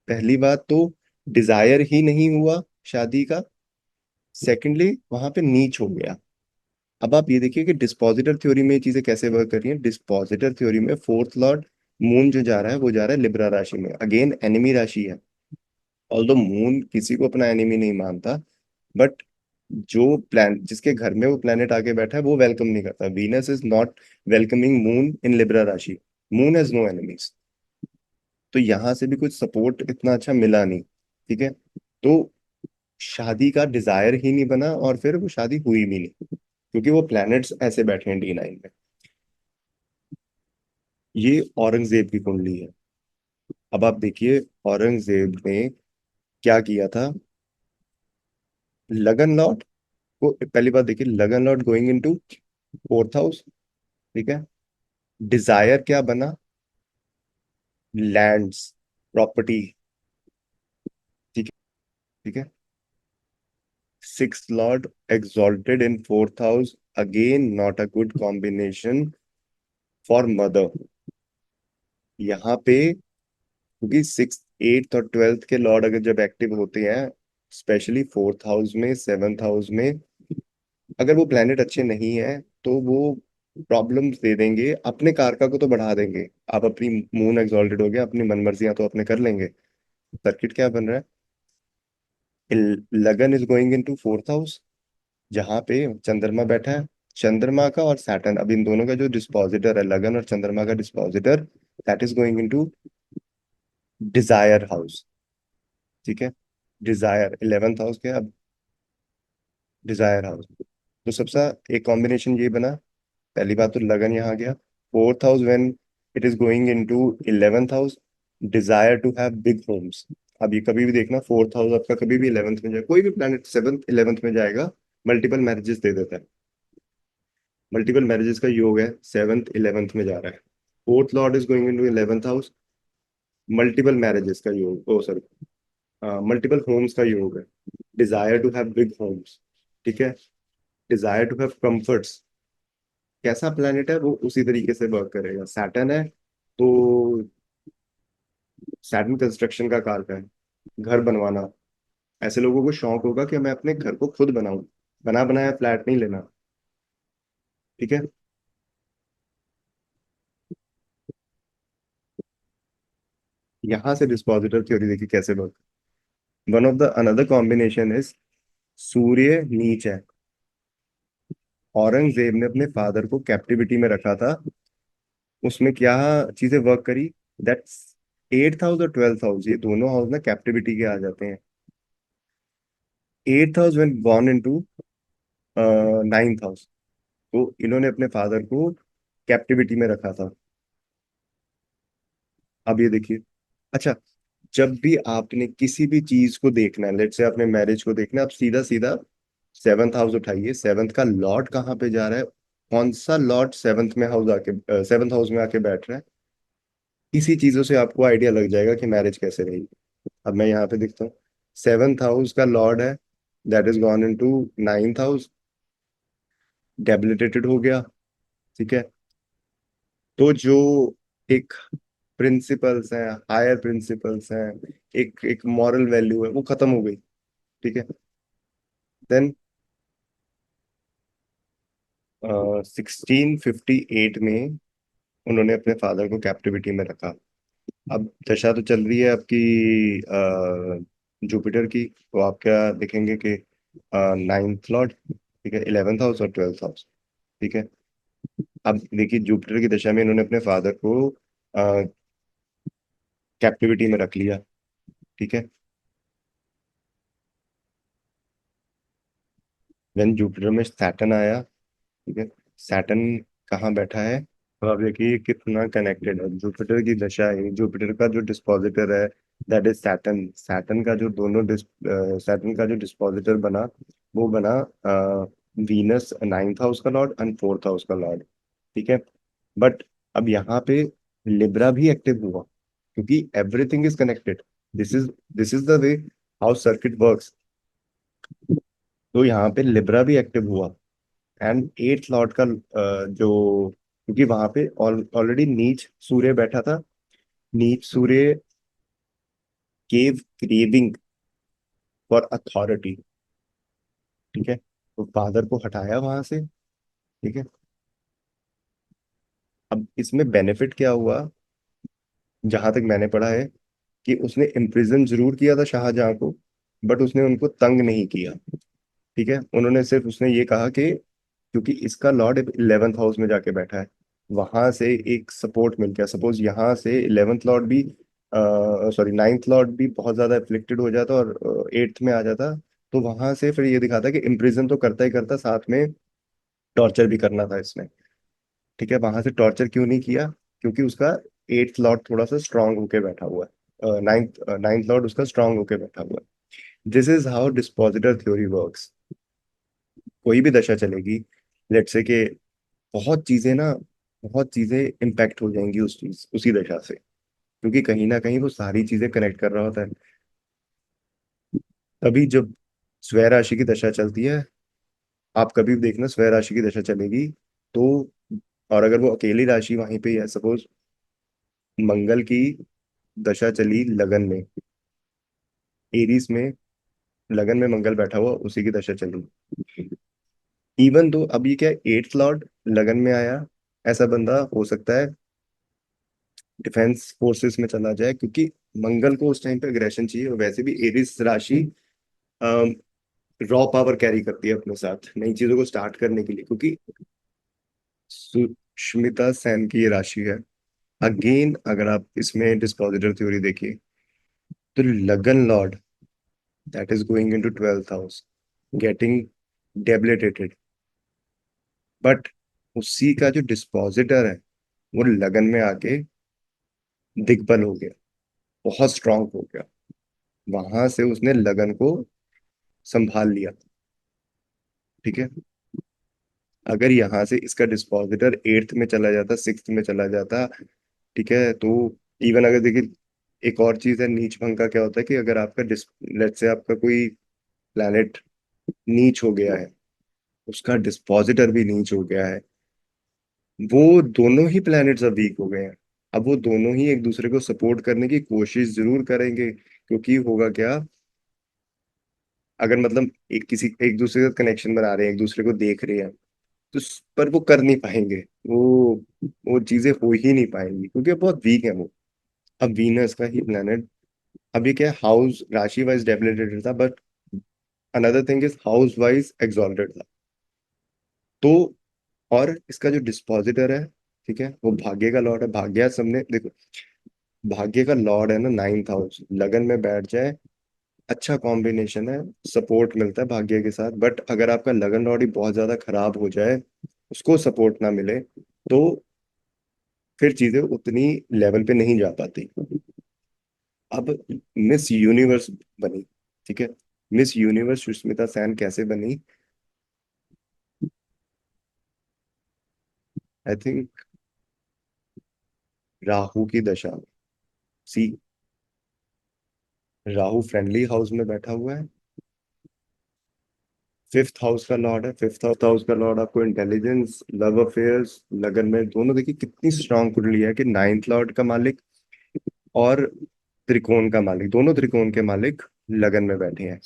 पहली बात तो डिजायर ही नहीं हुआ शादी का, सेकेंडली वहां पे नीच हो गया। अब आप ये देखिए कि डिस्पोजिटर थ्योरी में ये चीजें कैसे वर्क कर रही हैं। डिस्पोजिटर थ्योरी में फोर्थ लॉर्ड मून जो जा रहा है वो जा रहा है लिब्रा राशि में, अगेन एनिमी राशि है। ऑल्दो मून किसी को अपना एनिमी नहीं मानता, बट जो प्लान जिसके घर में वो प्लेनेट आके बैठा है वो वेलकम नहीं करता। Venus is not welcoming moon in Libra राशि, मून हैज नो एनिमीज। तो यहाँ से भी कुछ सपोर्ट इतना अच्छा मिला नहीं। ठीक है, तो शादी का डिजायर ही नहीं बना, और फिर वो शादी हुई भी नहीं, क्योंकि वो प्लैनेट्स ऐसे बैठे हैं D9 में। ये औरंगजेब की कुंडली है। अब आप देखिए औरंगजेब ने क्या किया था, लगन लॉर्ड को पहली बात देखिए, लगन Lord going into 4th house. ठीक है, डिजायर क्या बना, लैंड्स, प्रॉपर्टी। ठीक है, ठीक है, 6th Lord exalted in 4th house, again not a good combination for mother. यहाँ पे क्योंकि 6th 8th और 12th के लॉर्ड अगर जब एक्टिव होते हैं, स्पेशली 4th हाउस में, 7th हाउस में, अगर वो प्लेनेट अच्छे नहीं है तो वो प्रॉब्लम्स दे देंगे, अपने कारका को तो बढ़ा देंगे। आप अपनी मून एक्सॉल्टेड हो गया, अपनी मनमर्जियां तो अपने कर लेंगे। सर्किट क्या बन रहा है, लगन is going into 4th house, जहाँ पे चंद्रमा बैठा है। चंद्रमा का और सैटर्न, अब इन दोनों का जो डिस्पोजिटर है, लगन और चंद्रमा का dispositor, that is going into desire house. ठीक है, डिजायर 11th हाउस के, अब डिजायर हाउस। तो सबसे एक कॉम्बिनेशन ये बना, पहली बात तो लगन यहाँ गया। 4th house when it is going into 11th house, desire to have big homes. अब ये कभी भी देखना, 4th हाउस आपका कभी भी 11th में जाए, कोई भी प्लैनेट 7th 11th में जाएगा, मल्टीपल मैरिजेस दे देता है। मल्टीपल मैरिजेस का योग है, सेवंथ इलेवेंथ में जा रहा है। Fourth lord is going into eleventh house. Multiple marriages का योग, ओ सॉरी, मल्टीपल होम्स का योग है। Desire to have big homes, ठीक है। Desire to have comforts. कैसा प्लेनेट है वो उसी तरीके से वर्क करेगा। सैटर्न है तो सैटर्न कंस्ट्रक्शन का कारक है, घर बनवाना। ऐसे लोगों को शौक होगा कि मैं अपने घर को खुद बनाऊं, बना बनाया फ्लैट नहीं लेना, ठीक है। यहां से डिस्पोजिटर थ्योरी देखिए कैसे work. One of the another combination is Surya नीच है। औरंगजेब ने अपने फादर को कैप्टिविटी में रखा था। उसमें क्या चीजें वर्क करी, दैट्स एट्थ हाउस और ट्वेल्थ हाउस, ये दोनों हाउस ना कैप्टिविटी के आ जाते हैं। Eighth house when gone into ninth house, तो इन्होंने अपने फादर को कैप्टिविटी में रखा था। अब ये देखिए, अच्छा, जब भी आपने किसी भी चीज को देखना है, लेट से आपने मैरिज को देखना है, आप सीधा सीधा सेवंथ हाउस उठाइए, सेवंथ का लॉर्ड कहाँ पे जा रहा है, कौन सा लॉर्ड सेवंथ में हाउस आके सेवंथ हाउस में आके बैठ रहा है। इसी चीजों से आपको आइडिया लग जाएगा कि मैरिज कैसे रहेगी। अब मैं यहाँ पे देखता हूँ, सेवंथ हाउस का लॉर्ड है, that is gone into ninth house, debilitated हो गया, ठीक है। तो जो एक प्रिंसिपल्स हैं, हायर प्रिंसिपल्स हैं, एक एक मॉरल वैल्यू है, वो खत्म हो गई, ठीक है। देन 1658 में उन्होंने अपने फादर को कैप्टिविटी में रखा। अब दशा तो चल रही है आपकी जुपिटर की, तो आप क्या देखेंगे कि नाइन्थ लॉर्ड, ठीक है, इलेवेंथ हाउस और ट्वेल्थ हाउस, ठीक है। अब देखिए जुपिटर की दशा में इन्होंने अपने फादर को कैप्टिविटी में रख लिया, ठीक है। देन जुपिटर में सैटर्न आया, ठीक है। सैटर्न कहाँ बैठा है, तो आप देखिए कितना कनेक्टेड है। जुपिटर की दशा है, जुपिटर का जो डिस्पोजिटर है दैट इज सैटर्न। सैटर्न का जो सैटर्न का जो डिस्पोजिटर बना, वो बना वीनस, नाइन्थ हाउस का लॉर्ड एंड फोर्थ हाउस का लॉर्ड, ठीक है। बट अब यहाँ पे लिब्रा भी एक्टिव हुआ, क्योंकि everything is connected. This is the way how circuit works. तो यहाँ पे लिब्रा भी एक्टिव हुआ, एंड एट्थ लॉर्ड का जो, क्योंकि वहां पे ऑलरेडी नीच सूर्य बैठा था। नीच सूर्य गेव क्रेविंग फॉर अथॉरिटी, ठीक है। तो फादर को हटाया वहां से, ठीक है। अब इसमें बेनिफिट क्या हुआ, जहां तक मैंने पढ़ा है, कि उसने इम्प्रिजन जरूर किया था शाहजहां को, बट उसने उनको तंग नहीं किया, ठीक है। उन्होंने सिर्फ, उसने ये कहा कि क्योंकि इसका लॉर्ड इलेवेंथ हाउस में जाके बैठा है, वहां से एक सपोर्ट मिल गया। सपोज यहाँ से इलेवेंथ लॉर्ड भी, सॉरी नाइन्थ लॉर्ड भी बहुत ज्यादा एफ्लिक्टेड हो जाता और एट्थ में आ जाता, तो वहां से फिर ये दिखाता कि इम्प्रिजन तो करता ही करता, साथ में टॉर्चर भी करना था इसने, ठीक है। वहां से टॉर्चर क्यों नहीं किया, क्योंकि उसका एट्थ लॉर्ड थोड़ा सा स्ट्रांग होके बैठा हुआ है, नाइन्थ नाइन्थ लॉर्ड उसका स्ट्रांग होके बैठा हुआ है। This is how dispositor theory works. कोई भी दशा चलेगी, लेट्स से कि बहुत चीजें ना, बहुत चीजें इम्पैक्ट हो जाएंगी उस चीज उसी दशा से, क्योंकि कहीं ना कहीं वो सारी चीजें कनेक्ट कर रहा होता है। तभी जब स्वय राशि की दशा चलती है, आप कभी भी देखना स्वय राशि की दशा चलेगी, तो और अगर वो अकेली राशि वहीं पे ही है, सपोज मंगल की दशा चली लगन में, एरीज में, लगन में मंगल बैठा हुआ, उसी की दशा चली, इवन तो अब ये क्या, एट्थ लॉर्ड लगन में आया, ऐसा बंदा हो सकता है डिफेंस फोर्सेस में चला जाए, क्योंकि मंगल को उस टाइम पे अग्रेशन चाहिए, और वैसे भी एरिस राशि रॉ पावर कैरी करती है अपने साथ नई चीजों को स्टार्ट करने के लिए, क्योंकि सुष्मिता सेन की ये राशि है। अगेन अगर आप इसमें डिस्पोजिटर थ्योरी देखिए, तो लगन Lord that is going into twelfth house, getting debilitated, but उसी का जो डिस्पोजिटर है वो लगन में आके दिग्बल हो गया, बहुत स्ट्रांग हो गया, वहां से उसने लगन को संभाल लिया। ठीक है। अगर यहाँ से इसका डिस्पोजिटर एट्थ में चला जाता, सिक्स्थ में चला जाता, ठीक है, तो इवन अगर देखिए, एक और चीज है नीच भंग का क्या होता है कि अगर आपका लेट से आपका कोई प्लैनेट नीच हो गया है, उसका डिस्पोजिटर भी नीच हो गया है, वो दोनों ही प्लैनेट्स अब वीक हो गए हैं। अब वो दोनों ही एक दूसरे को सपोर्ट करने की कोशिश जरूर करेंगे, क्योंकि होगा क्या, अगर मतलब एक दूसरे का कनेक्शन बना रहे हैं, एक दूसरे को देख रहे हैं, तो पर वो कर नहीं पाएंगे। वो वो चीजें हो ही नहीं पाएंगी क्योंकि बहुत वीक है वो। अब वीनस का ही प्लेनेट, अब ये क्या, हाउस राशि वाइज डेबिलिटेटेड था, but another thing is house wise exalted था। तो और इसका जो डिस्पोजिटर है, ठीक है, वो भाग्य का लॉर्ड है। भाग्य सबने देखो, भाग्य का लॉर्ड है ना, नाइन्थ हाउस, लगन में बैठ जाए, अच्छा कॉम्बिनेशन है, सपोर्ट मिलता है भाग्य के साथ। बट अगर आपका लगन लॉर्ड ही बहुत ज्यादा खराब हो जाए, उसको सपोर्ट ना मिले, तो फिर चीजें उतनी लेवल पे नहीं जा पाती। अब मिस यूनिवर्स बनी, ठीक है, मिस यूनिवर्स सुष्मिता सेन कैसे बनी? आई थिंक राहु की दशा में। सी, राहु फ्रेंडली हाउस में बैठा हुआ है, फिफ्थ हाउस का लॉर्ड है। फिफ्थ हाउस का लॉर्ड आपको इंटेलिजेंस, लव अफेयर्स, लगन में दोनों, देखिए कितनी स्ट्रांग कुंडली है कि नाइन्थ लॉर्ड का मालिक और त्रिकोण का मालिक, दोनों त्रिकोण के मालिक लगन में बैठे हैं।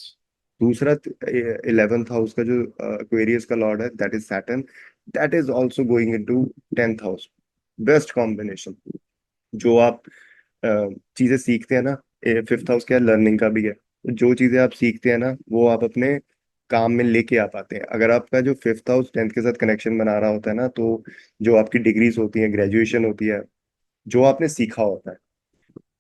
दूसरा, 11th हाउस का जो एक्वेरियस का लॉर्ड है, that is Saturn, that is also going into 10th house. Best combination. जो आप चीजें सीखते हैं ना, फिफ्थ हाउस क्या है, लर्निंग का भी है, तो जो चीजें आप सीखते हैं ना, वो आप अपने काम में लेके आ पाते हैं। अगर आपका जो फिफ्थ हाउस 10th के साथ कनेक्शन बना रहा होता है ना, तो जो आपकी डिग्रीज होती हैं, ग्रेजुएशन होती है, जो आपने सीखा होता है,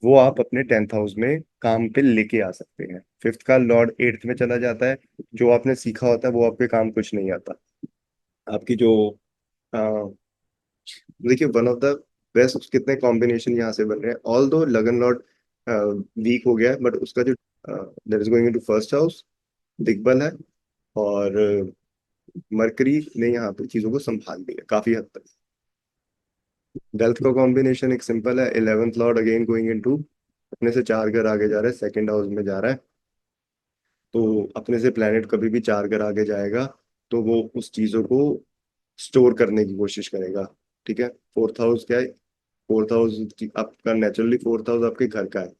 वो आप अपने 10th हाउस में काम पे लेके आ सकते हैं। फिफ्थ का लॉर्ड एट्थ में चला जाता है, जो आपने सीखा होता है वो आपके काम कुछ नहीं आता। आपकी जो अ, देखिए, वन ऑफ द बेस्ट कितने कॉम्बिनेशन यहाँ से बन रहे हैं। ऑल दो लगन लॉर्ड वीक हो गया है, बट उसका जो that is going into first house, दिग्बल है। और मरकरी ने यहाँ पे चीजों को संभाल लिया काफी हद तक। वेल्थ का कॉम्बिनेशन एक सिंपल है, 11th Lord again going into, अपने से 4 घर आगे जा रहा है, सेकंड हाउस में जा रहा है। तो अपने से प्लेनेट कभी भी 4 घर आगे जाएगा, तो वो उस चीजों को स्टोर करने की कोशिश करेगा। ठीक है। फोर्थ हाउस क्या है? फोर्थ हाउस आपका नेचुरली, फोर्थ हाउस आपके घर का है,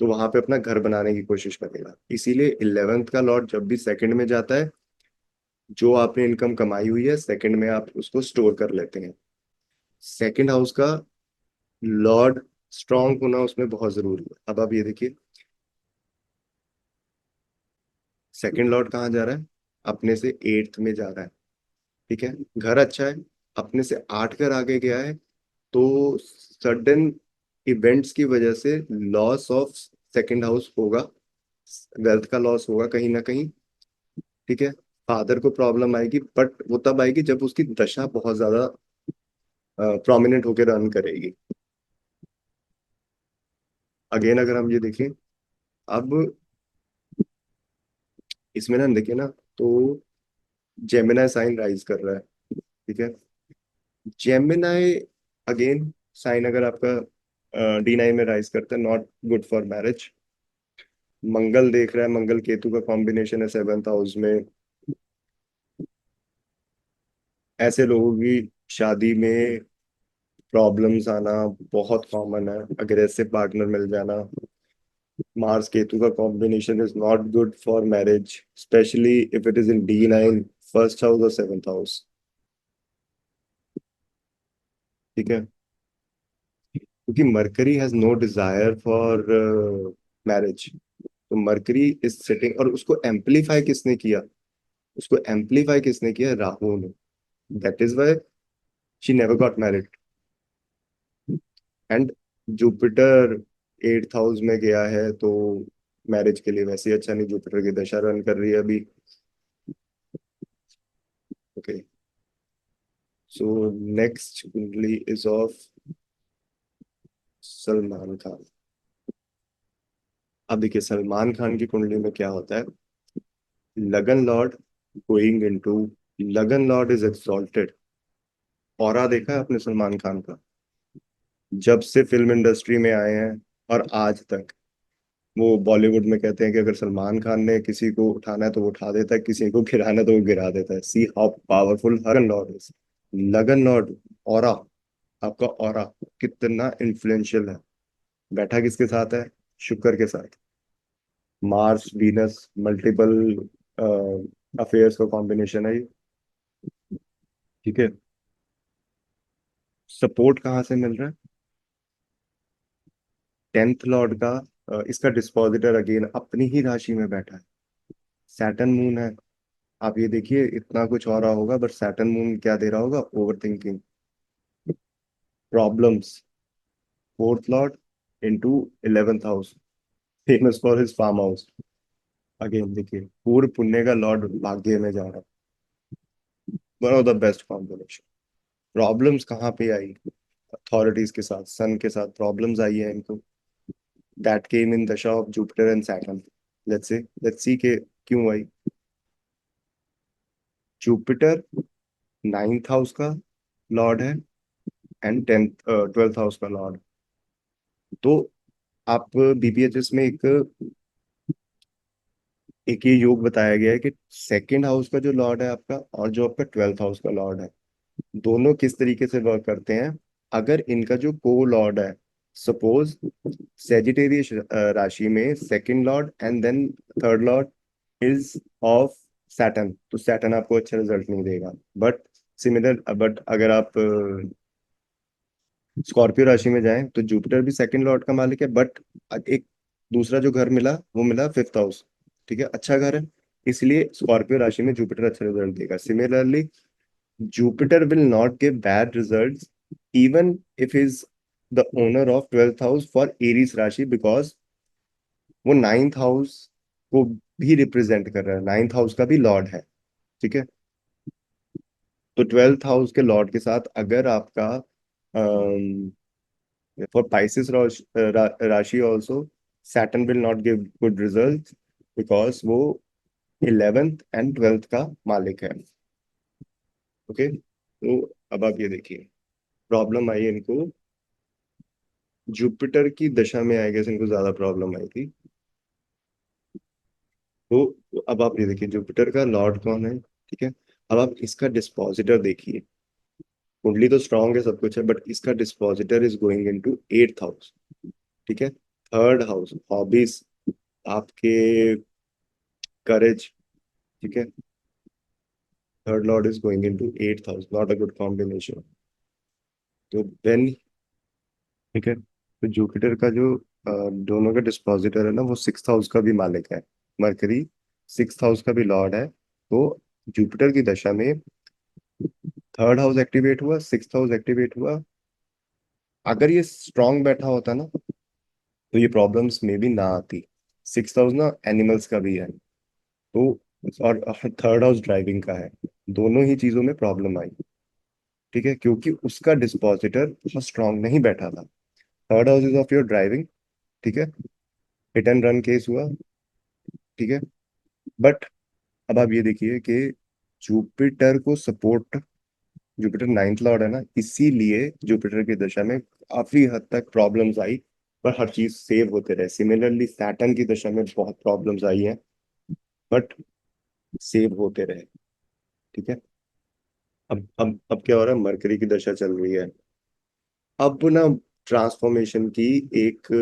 तो वहां पे अपना घर बनाने की कोशिश करेगा। इसीलिए 11th का लॉर्ड जब भी सेकंड में जाता है, जो आपने इनकम कमाई हुई है सेकंड में आप उसको स्टोर कर लेते हैं। सेकंड हाउस का लॉर्ड स्ट्रांग होना उसमें बहुत जरूरी है। अब आप ये देखिए, सेकंड लॉर्ड कहाँ जा रहा है? अपने से एट्थ में जा रहा है। ठीक है, घर अच्छा है, अपने से 8 घर आगे गया है, तो सडन इवेंट्स की वजह से लॉस ऑफ सेकंड हाउस होगा, वेल्थ का लॉस होगा कहीं ना कहीं। ठीक है, फादर को प्रॉब्लम आएगी, बट वो तब आएगी जब उसकी दशा बहुत ज्यादा प्रोमिनेंट होकर रन करेगी। अगेन अगर हम ये देखें, अब इसमें ना देखिए ना, तो जेमिनाई साइन राइज कर रहा है। ठीक है, जेमिनाई अगेन साइन अगर आपका D9 में राइज करता है, नॉट गुड फॉर मैरिज। मंगल देख रहा है, मंगल केतु का कॉम्बिनेशन है 7th हाउस में। ऐसे लोगों की शादी में प्रॉब्लम्स आना बहुत कॉमन है, अग्रेसिव पार्टनर मिल जाना। मार्स केतु का combination is not good for marriage, especially if it is in D9, first house और 7th हाउस। ठीक है, क्योंकि Mercury has no desire for marriage. तो मरकरी इज सिटिंग, और उसको एम्पलीफाई किसने किया? उसको एम्पलीफाई किसने किया? राहु ने। That is why she never got married. And Jupiter 8th house में गया है, तो मैरिज के लिए वैसे ही अच्छा नहीं, जुपिटर की दशा रन कर रही है अभी। ओके, सो नेक्स्ट कुंडली इज ऑफ सलमान खान। अब देखिए सलमान खान की कुंडली में क्या होता है, लगन लॉर्ड गोइंग इनटू लगन लॉर्ड इज एक्सॉल्टेड। ऑरा देखा है आपने सलमान खान का? जब से फिल्म इंडस्ट्री में आए हैं और आज तक, वो बॉलीवुड में कहते हैं कि अगर सलमान खान ने किसी को उठाना है तो वो उठा देता है, किसी को गिराना है तो वो गिरा देता है। सी हाउ पावरफुल लगन लॉर्ड इज। लगन लॉर्ड, ऑरा, आपका ऑरा कितना इन्फ्लुएंशियल है। बैठा किसके साथ है? शुक्र के साथ। मार्स वीनस मल्टीपल अफेयर्स का कॉम्बिनेशन है ये। ठीक है। सपोर्ट कहाँ से मिल रहा है? टेंथ लॉर्ड का इसका डिस्पोजिटर अगेन अपनी ही राशि में बैठा है। सैटर्न मून है। आप ये देखिए, इतना कुछ हो रहा होगा बट सैटर्न मून क्या दे रहा होगा? Over thinking, problems. Fourth lord into 11th house, famous for his farm house. Again देखिए, पूर्व पुण्य का लॉर्ड भाग्य में जा रहा है। One of the best combination. Problems कहाँ पे आई? अथॉरिटीज के साथ, सन के साथ प्रॉब्लम्स आई है इनको। दैट केम इन दशा of Jupiter and Saturn. Let's see के क्यों आई। जुपिटर नाइन्थ हाउस का लॉर्ड है एंड 12th हाउस का लॉर्ड। तो आप बीपीएचएस में एक एक ये योग बताया गया है कि सेकंड हाउस का जो लॉर्ड है आपका और जो आपका 12th हाउस का लॉर्ड है, दोनों किस तरीके से वर्क करते हैं। अगर इनका जो को लॉर्ड है, सपोज सेजिटेरियस राशि में second lord and then third lord is of Saturn, तो सैटर्न आपको अच्छा रिजल्ट नहीं देगा। बट सिमिलर, बट अगर आप स्कॉर्पियो राशि में जाएं तो जुपिटर भी सेकंड लॉर्ड का मालिक है, बट एक दूसरा जो घर मिला वो मिला फिफ्थ हाउस। ठीक है, अच्छा घर है, इसलिए स्कॉर्पियो राशि में जुपिटर अच्छा रिजल्ट देगा। Similarly Jupiter will not give bad results even if is the owner of 12th house for Aries राशि, बिकॉज वो नाइन्थ हाउस को भी रिप्रेजेंट कर रहा है, नाइन्थ हाउस का भी लॉर्ड है। ठीक है। तो 12th हाउस के लॉर्ड के साथ अगर आपका for Pisces राशि also Saturn will not give good results because वो 11th एंड 12th का मालिक है। ओके, तो अब आप ये देखिए, प्रॉब्लम आई इनको जुपिटर की दशा में, आई गेस इनको ज्यादा प्रॉब्लम आई थी। तो अब आप ये देखिए, जुपिटर का लॉर्ड कौन है? ठीक है। अब आप इसका डिस्पोजिटर देखिए। कुंडली तो स्ट्रांग है, सब कुछ है, बट इसका dispositor is going into 8th house. ठीक है। थर्ड हाउस, हॉबीज, आपके करेज। ठीक है। Third lord is going into 8th house, not a good combination. तो देन, ठीक है, तो जुपिटर का जो दोनों का डिस्पोजिटर है ना, वो 6th हाउस का भी मालिक है। मरकरी 6th हाउस का भी लॉर्ड है। तो जुपिटर की दशा में थर्ड हाउस एक्टिवेट हुआ, 6th हाउस एक्टिवेट हुआ। अगर ये स्ट्रांग बैठा होता ना तो ये प्रॉब्लम्स में भी ना आती। 6th हाउस ना एनिमल्स का भी है, तो और थर्ड हाउस ड्राइविंग का है। दोनों ही चीजों में प्रॉब्लम आई। ठीक है, क्योंकि उसका डिस्पोजिटर बहुत स्ट्रांग नहीं बैठा था। Third house is of your driving. ठीक है। हिट एंड रन केस हुआ। ठीक है। बट अब आप ये देखिए कि जुपिटर को सपोर्ट, जुपिटर नाइन्थ लॉर्ड है ना, इसीलिए जुपिटर की दशा में काफी हद तक प्रॉब्लम्स आई, पर हर चीज सेव होते रहे। सिमिलरली सैटर्न की दशा में बहुत प्रॉब्लम्स आई हैं, बट सेव होते रहे। ठीक है। अब क्या हो रहा है? मरकरी की दशा चल रही है। अब ना ट्रांसफॉर्मेशन की एक,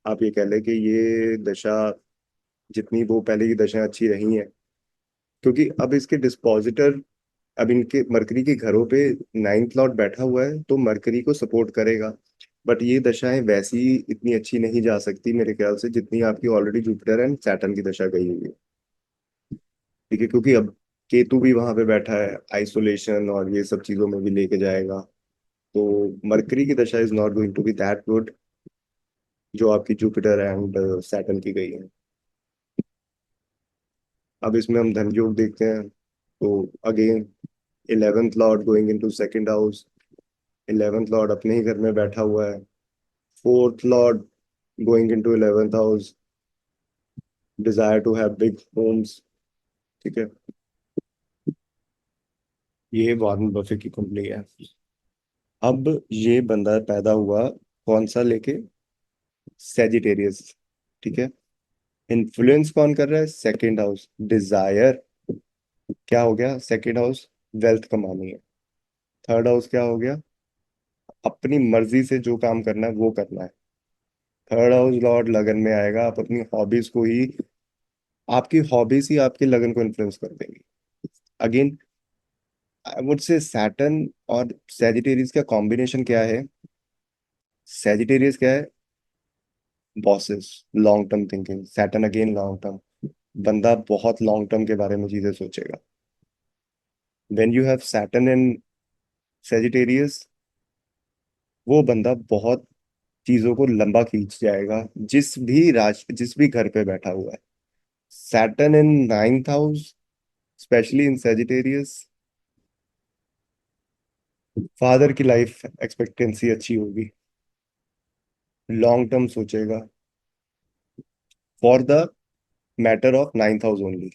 आप ये कह लें कि ये दशा, जितनी वो पहले की दशा अच्छी रही हैं, क्योंकि अब इसके डिस्पोजिटर, अब इनके मरकरी के घरों पे नाइन्थ लॉर्ड बैठा हुआ है तो मरकरी को सपोर्ट करेगा। बट ये दशाएं वैसी इतनी अच्छी नहीं जा सकती मेरे ख्याल से, जितनी आपकी ऑलरेडी जुपिटर एंड सैटर्न की दशा गई हुई है। ठीक है, क्योंकि अब केतु भी वहां पे बैठा है, आइसोलेशन और ये सब चीजों में भी लेके जाएगा। तो मरकरी की दशा is not going to be that good जो आपकी जुपिटर एंड सैटर्न की गई है। अब इसमें हम धन योग देखते हैं। तो again 11th lord going into second house, 11th lord अपने ही घर में बैठा हुआ है। Fourth lord going into 11th house, desire to have big homes. ठीक है। ये वॉरेन बफे की कुंडली है। अब ये बंदा पैदा हुआ कौन सा लेके, सेजिटेरियस, ठीक है। इन्फ्लुएंस कौन कर रहा है, सेकंड हाउस, डिजायर क्या हो गया, सेकंड हाउस वेल्थ कमानी है। थर्ड हाउस क्या हो गया, अपनी मर्जी से जो काम करना है वो करना है। थर्ड हाउस लॉर्ड लगन में आएगा, आप अपनी हॉबीज को ही, आपकी हॉबीज ही आपके लगन को इन्फ्लुएंस कर देंगी। Again I would say Saturn और सेजिटेरियस का कॉम्बिनेशन क्या है, सेजिटेरियस क्या है, bosses, long term thinking, Saturn again long term, बंदा बहुत लॉन्ग टर्म के बारे में चीजें सोचेगा। When you have Saturn in Sagittarius, वो बंदा बहुत चीजों को लंबा खींच जाएगा, जिस भी घर पे बैठा हुआ है। Saturn in ninth house, specially in Sagittarius, father की लाइफ एक्सपेक्टेंसी अच्छी होगी, लॉन्ग टर्म सोचेगा, for the matter of ninth house only.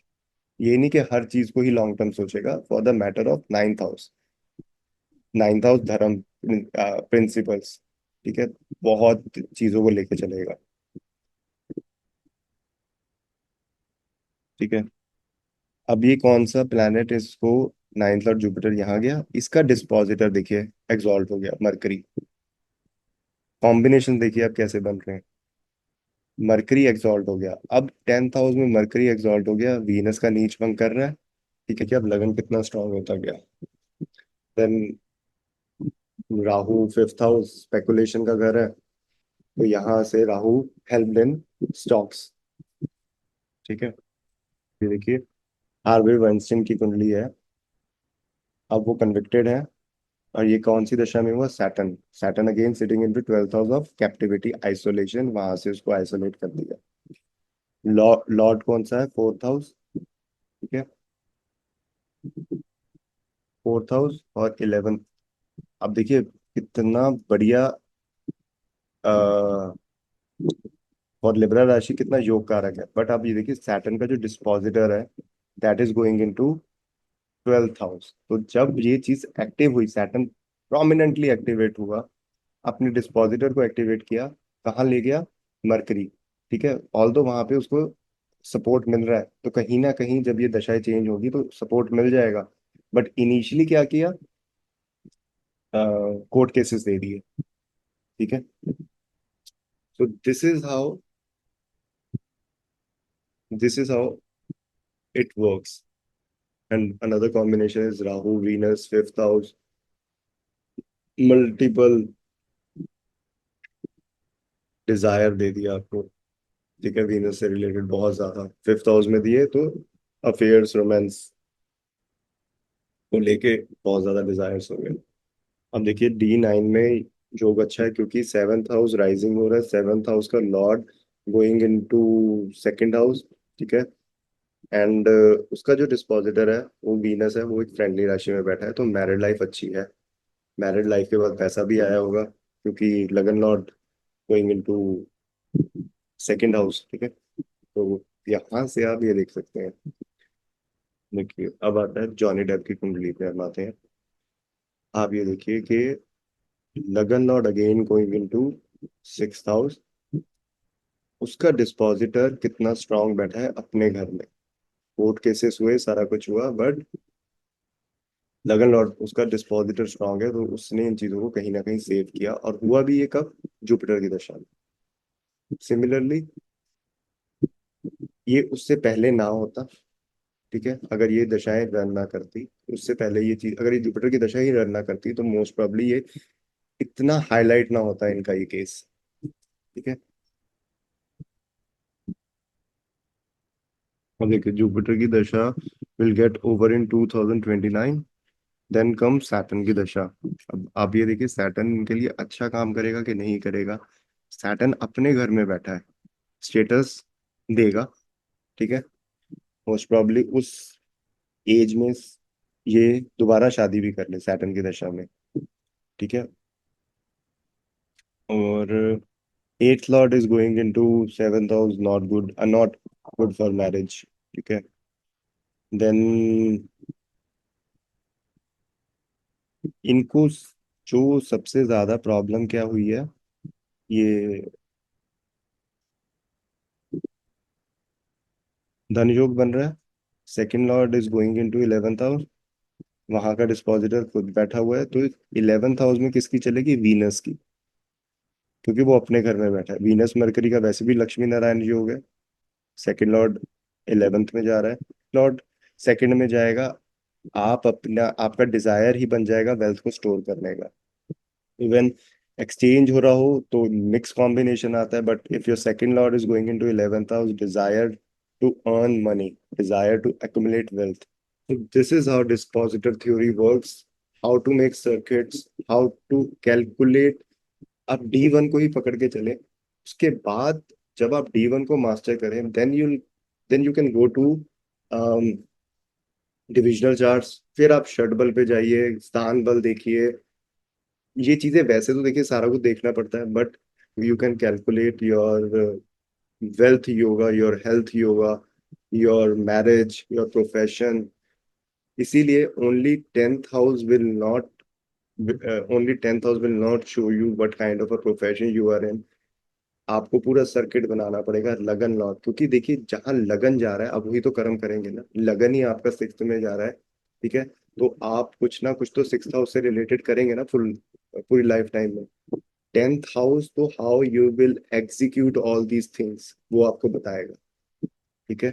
ये नहीं कि हर चीज को ही लॉन्ग टर्म सोचेगा, for the matter of ninth house. Ninth house धर्म, प्रिंसिपल्स, ठीक है, बहुत चीजों को लेके चलेगा, ठीक है। अब ये कौन सा प्लैनेट इसको, नाइन्थ लॉर्ड जुपिटर यहाँ गया, इसका डिस्पोजिटर देखिए एग्जॉल्ट हो गया, मरकरी। कॉम्बिनेशन देखिए आप कैसे बन रहे हैं, मरकरी एग्जॉल्ट हो गया, अब टेंथ हाउस में मरकरी एग्जॉल्ट हो गया, वीनस का नीच भंग कर रहा है, ठीक है, कि अब लगन कितना स्ट्रांग होता गया। Then Rahu fifth house speculation का घर है, तो यहाँ से राहु हेल्प इन स्टॉक्स, ठीक है। ये देखिए हार्वे वाइंस्टीन की कुंडली है, अब वो कन्विक्टेड है, और ये कौन सी दशा में हुआ, Saturn, Saturn again sitting into twelfth house of captivity isolation, वहां से उसको आइसोलेट कर दिया। लॉर्ड कौन सा है, फोर्थ हाउस, ठीक है, फोर्थ हाउस और इलेवेंथ। अब देखिए कितना बढ़िया, और लिब्रा राशि कितना योग कारक है, बट अब ये देखिए सैटर्न का जो डिस्पोजिटर है, that is going into twelfth house. तो जब ये चीज एक्टिव हुई, सैटर्न प्रोमिनेंटली एक्टिवेट हुआ, अपने डिस्पोजिटर को एक्टिवेट किया, कहाँ ले गया, मरकरी, ठीक है। ऑल दो वहां पे उसको सपोर्ट मिल रहा है, तो कहीं ना कहीं जब ये दशाएं चेंज होगी तो सपोर्ट मिल जाएगा, बट इनिशियली क्या किया, कोर्ट केसेस दे दिए, ठीक है। So this is how it works. And another combination is Rahu Venus fifth house, multiple Dzire दे दिया आपको, ठीक है, वीनस से रिलेटेड बहुत ज्यादा फिफ्थ हाउस में दिए, तो अफेयर्स रोमांस को लेके बहुत ज्यादा डिजायर्स हो गए। अब देखिए D9 में जोग अच्छा है, क्योंकि सेवन्थ हाउस राइजिंग हो रहा है, सेवन्थ हाउस का Lord going into second house, ठीक है। एंड उसका जो डिस्पोजिटर है वो वीनस है, वो एक फ्रेंडली राशि में बैठा है, तो मैरिड लाइफ अच्छी है। मैरिड लाइफ के बाद पैसा भी आया होगा, क्योंकि लगन Lord going into second house, ठीक है। तो यहाँ से आप ये देख सकते हैं। देखिए अब आता है जॉनी डेप की कुंडली पे, हम आते हैं। आप ये देखिए कि लगन Lord again going into sixth house, उसका डिस्पोजिटर कितना स्ट्रांग बैठा है अपने घर में, कोर्ट केसेस हुए, सारा कुछ हुआ, बट लगन लॉर्ड उसका डिस्पोजिटर स्ट्रांग है, तो उसने इन चीजों को कहीं ना कहीं सेव किया, और हुआ भी ये कब, जुपिटर की दशा में। सिमिलरली ये उससे पहले ना होता, ठीक है, अगर ये दशाएं रन ना करती, उससे पहले ये चीज, अगर ये जुपिटर की दशा ही रन ना करती, तो मोस्ट प्रोबब्ली ये इतना हाईलाइट ना होता इनका ये केस, ठीक है। अब देखिए जुपिटर की दशा will get over in 2029, then come Saturn की दशा। अब आप ये देखिए सैटर्न इनके लिए अच्छा काम करेगा कि नहीं करेगा। सैटर्न अपने घर में बैठा है, स्टेटस देगा, ठीक है। मोस्ट प्रोबब्ली उस एज में ये दोबारा शादी भी कर ले सैटर्न की दशा में, ठीक है। और eighth Lord is going into seventh house, not good, not good for marriage, ठीक है। देन इनको जो सबसे ज्यादा प्रॉब्लम क्या हुई है, ये धन योग बन रहा है, second lord is going into 11th house, वहां का डिस्पोजिटर खुद बैठा हुआ है, तो 11th हाउस में किसकी चलेगी, वीनस की, क्योंकि वो अपने घर में बैठा है। वीनस मरकरी का वैसे भी लक्ष्मी नारायण योग है। सेकंड लॉर्ड 11th में जा रहा है, लॉर्ड सेकंड में जाएगा, आप अपना आपका डिजायर ही बन जाएगा वेल्थ को स्टोर करने का। इवन एक्सचेंज हो रहा हो तो मिक्स कॉम्बिनेशन आता है, but if your second lord is going into 11th house, desire to earn money, desire to accumulate wealth. So this is how dispositor theory works, how to make circuits, how to calculate। आप D1 को ही पकड़ के चले, उसके बाद जब आप D1 को मास्टर करें, then you can go to divisional charts, फिर आप षट बल पे जाइए, स्थान बल देखिए। ये चीजें वैसे तो देखिए सारा कुछ देखना पड़ता है, but you can calculate your wealth yoga, your health yoga, your marriage, your profession. इसीलिए only tenth house will not show you what kind of a profession you are in. आपको पूरा सर्किट बनाना पड़ेगा लगन लॉ, क्योंकि देखिए जहां लगन जा रहा है, अब वही तो कर्म करेंगे ना, लगन ही आपका सिक्स्थ में जा रहा है। ठीक है, तो आप कुछ ना कुछ तो सिक्स्थ हाउस से रिलेटेड करेंगे ना पूरी लाइफ टाइम में। टेंथ हाउस तो how you will execute all these things वो आपको बताएगा। ठीक है।